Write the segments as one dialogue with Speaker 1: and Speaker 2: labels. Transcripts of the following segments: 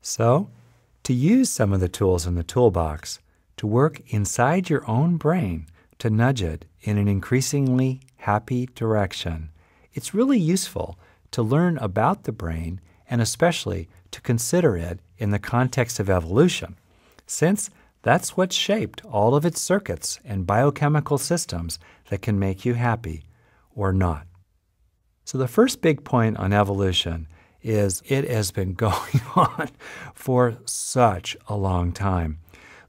Speaker 1: So, to use some of the tools in the toolbox, to work inside your own brain to nudge it in an increasingly happy direction, it's really useful to learn about the brain and especially to consider it in the context of evolution, since that's what shaped all of its circuits and biochemical systems that can make you happy or not. So the first big point on evolution is it has been going on for such a long time.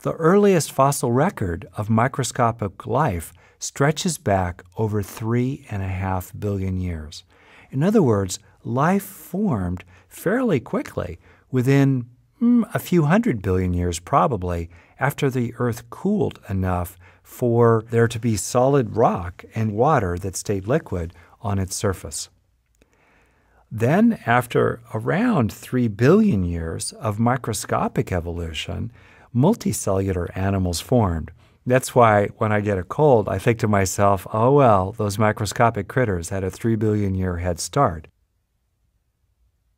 Speaker 1: The earliest fossil record of microscopic life stretches back over 3.5 billion years. In other words, life formed fairly quickly within a few 100 billion years probably after the Earth cooled enough for there to be solid rock and water that stayed liquid on its surface. Then, after around 3 billion years of microscopic evolution, multicellular animals formed. That's why when I get a cold, I think to myself, oh well, those microscopic critters had a 3 billion year head start.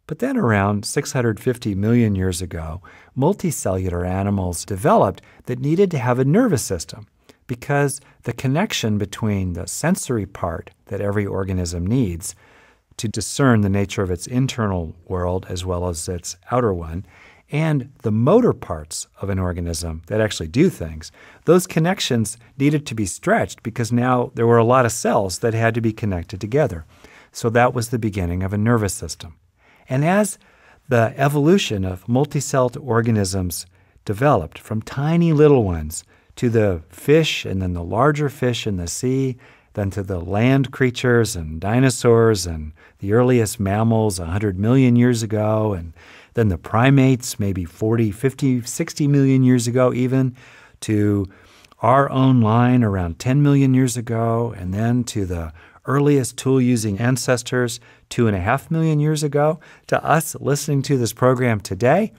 Speaker 1: But then around 650 million years ago, multicellular animals developed that needed to have a nervous system because the connection between the sensory part that every organism needs to discern the nature of its internal world as well as its outer one, and the motor parts of an organism that actually do things, those connections needed to be stretched because now there were a lot of cells that had to be connected together. So that was the beginning of a nervous system. And as the evolution of multicelled organisms developed from tiny little ones to the fish and then the larger fish in the sea, then to the land creatures and dinosaurs and the earliest mammals 100 million years ago, and then the primates maybe 40, 50, 60 million years ago even, to our own line around 10 million years ago, and then to the earliest tool-using ancestors 2.5 million years ago, to us listening to this program today.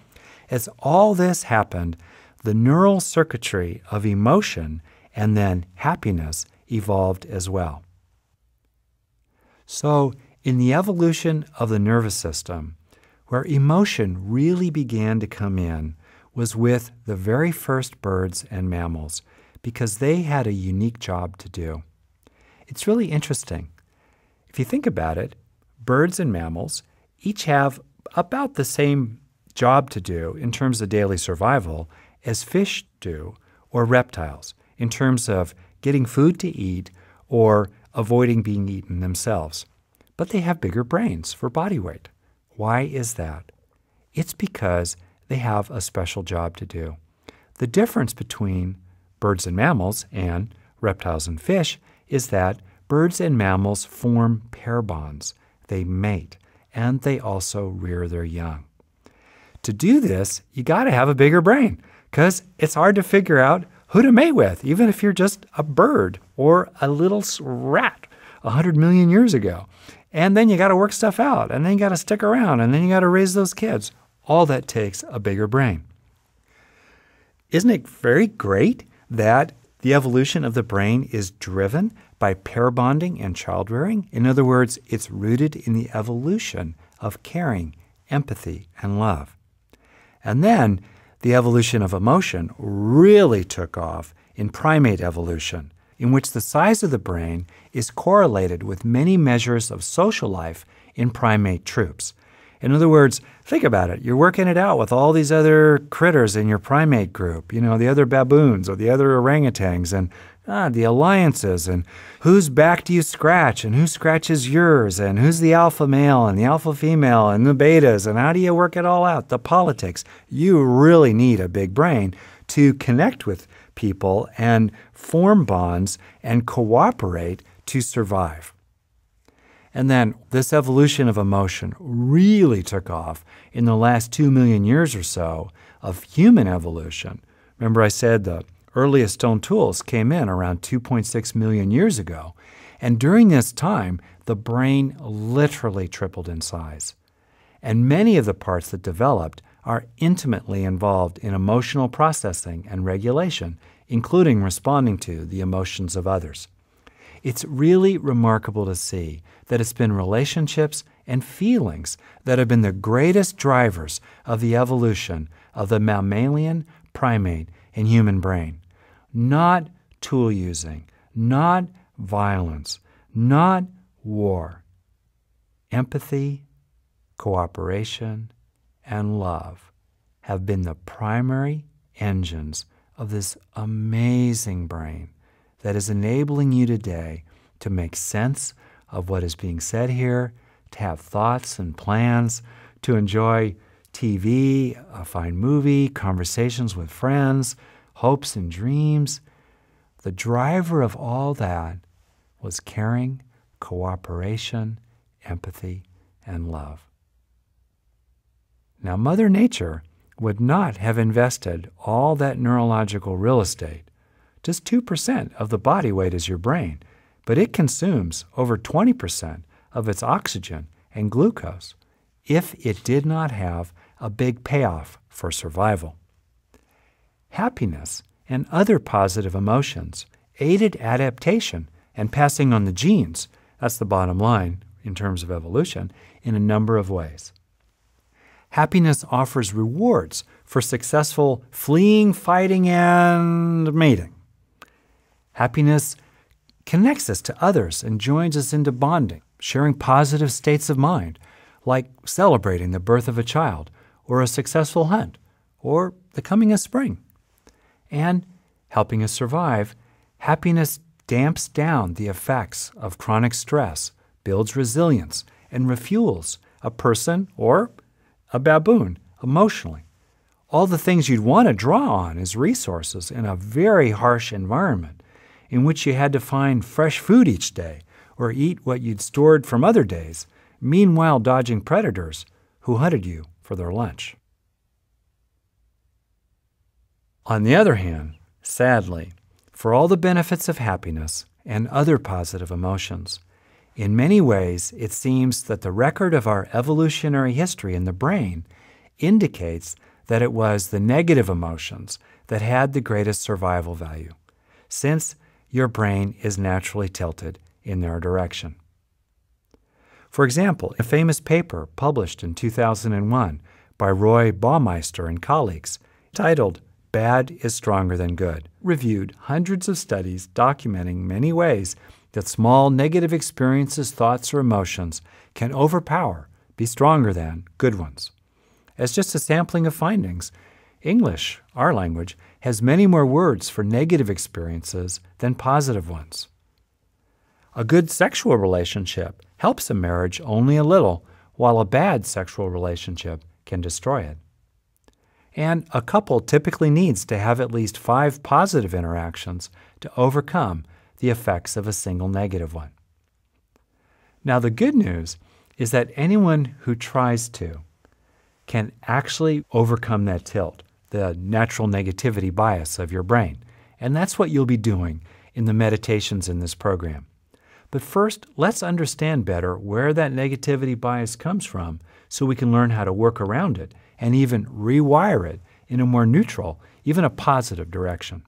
Speaker 1: As all this happened, the neural circuitry of emotion and then happiness evolved as well. So, in the evolution of the nervous system, where emotion really began to come in was with the very first birds and mammals, because they had a unique job to do. It's really interesting. If you think about it, birds and mammals each have about the same job to do in terms of daily survival as fish do or reptiles in terms of getting food to eat or avoiding being eaten themselves. But they have bigger brains for body weight. Why is that? It's because they have a special job to do. The difference between birds and mammals and reptiles and fish is that birds and mammals form pair bonds. They mate, and they also rear their young. To do this, you got to have a bigger brain because it's hard to figure out who to mate with, even if you're just a bird or a little rat 100 million years ago. And then you got to work stuff out, and then you got to stick around, and then you got to raise those kids. All that takes a bigger brain. Isn't it very great that the evolution of the brain is driven by pair bonding and child rearing? In other words, it's rooted in the evolution of caring, empathy, and love. And then the evolution of emotion really took off in primate evolution, in which the size of the brain is correlated with many measures of social life in primate troops. In other words, think about it. You're working it out with all these other critters in your primate group, the other baboons or the other orangutans, and the alliances, and whose back do you scratch, and who scratches yours, and who's the alpha male and the alpha female and the betas, and how do you work it all out? The politics. You really need a big brain to connect with people and form bonds and cooperate to survive. And then this evolution of emotion really took off in the last 2 million years or so of human evolution. Remember I said the earliest stone tools came in around 2.6 million years ago. And during this time, the brain literally tripled in size. And many of the parts that developed are intimately involved in emotional processing and regulation, including responding to the emotions of others. It's really remarkable to see that it's been relationships and feelings that have been the greatest drivers of the evolution of the mammalian, primate, and human brain. Not tool using, not violence, not war. Empathy, cooperation, and love have been the primary engines of this amazing brain that is enabling you today to make sense of what is being said here, to have thoughts and plans, to enjoy TV, a fine movie, conversations with friends, hopes and dreams. The driver of all that was caring, cooperation, empathy, and love. Now, Mother Nature would not have invested all that neurological real estate. Just 2% of the body weight is your brain, but it consumes over 20% of its oxygen and glucose if it did not have a big payoff for survival. Happiness and other positive emotions aided adaptation and passing on the genes, that's the bottom line in terms of evolution, in a number of ways. Happiness offers rewards for successful fleeing, fighting, and mating. Happiness connects us to others and joins us into bonding, sharing positive states of mind, like celebrating the birth of a child, or a successful hunt, or the coming of spring. And helping us survive, happiness damps down the effects of chronic stress, builds resilience, and refuels a person or a baboon emotionally. All the things you'd want to draw on as resources in a very harsh environment in which you had to find fresh food each day or eat what you'd stored from other days, meanwhile dodging predators who hunted you for their lunch. On the other hand, sadly, for all the benefits of happiness and other positive emotions, in many ways it seems that the record of our evolutionary history in the brain indicates that it was the negative emotions that had the greatest survival value, since your brain is naturally tilted in their direction. For example, a famous paper published in 2001 by Roy Baumeister and colleagues, titled "Bad is Stronger Than Good," reviewed hundreds of studies documenting many ways that small negative experiences, thoughts, or emotions can overpower, be stronger than, good ones. As just a sampling of findings, English, our language, has many more words for negative experiences than positive ones. A good sexual relationship helps a marriage only a little, while a bad sexual relationship can destroy it. And a couple typically needs to have at least 5 positive interactions to overcome the effects of a single negative one. Now, the good news is that anyone who tries to can actually overcome that tilt, the natural negativity bias of your brain. And that's what you'll be doing in the meditations in this program. But first, let's understand better where that negativity bias comes from so we can learn how to work around it and even rewire it in a more neutral, even a positive direction.